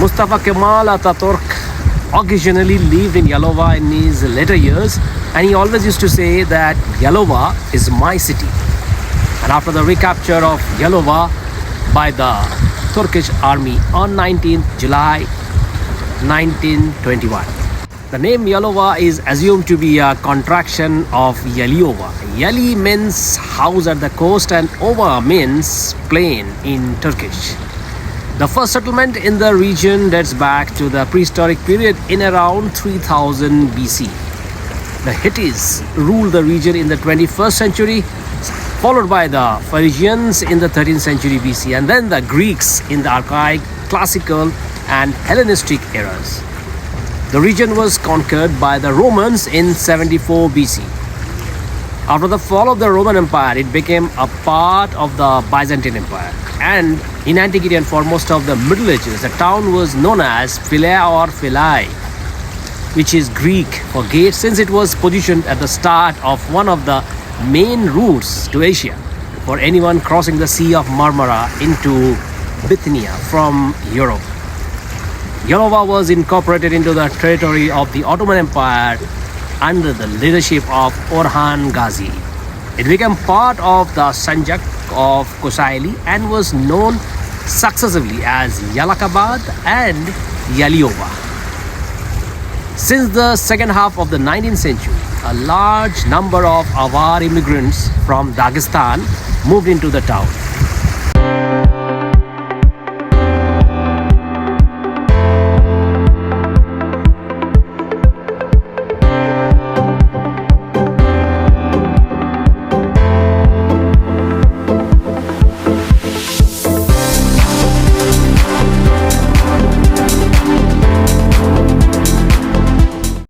Mustafa Kemal Ataturk occasionally lived in Yalova in his later years, and he always used to say that Yalova is my city. And after the recapture of Yalova by the Turkish army on 19th July 1921, the name Yalova is assumed to be a contraction of Yalova. Yali means house at the coast and Ova means plain in Turkish. The first settlement in the region dates back to the prehistoric period in around 3000 BC. The Hittites ruled the region in the 21st century, followed by the Phoenicians in the 13th century BC, and then the Greeks in the archaic, classical, and Hellenistic eras. The region was conquered by the Romans in 74 BC. After the fall of the Roman Empire, it became a part of the Byzantine Empire. And in antiquity and for most of the Middle Ages, the town was known as Philae or Philae, which is Greek for gate, since it was positioned at the start of one of the main routes to Asia for anyone crossing the Sea of Marmara into Bithynia from Europe. Yalova was incorporated into the territory of the Ottoman Empire under the leadership of Orhan Gazi. It became part of the Sanjak of Kosaili and was known successively as Yalakabad and Yaliova. Since the second half of the 19th century, a large number of Avar immigrants from Dagestan moved into the town.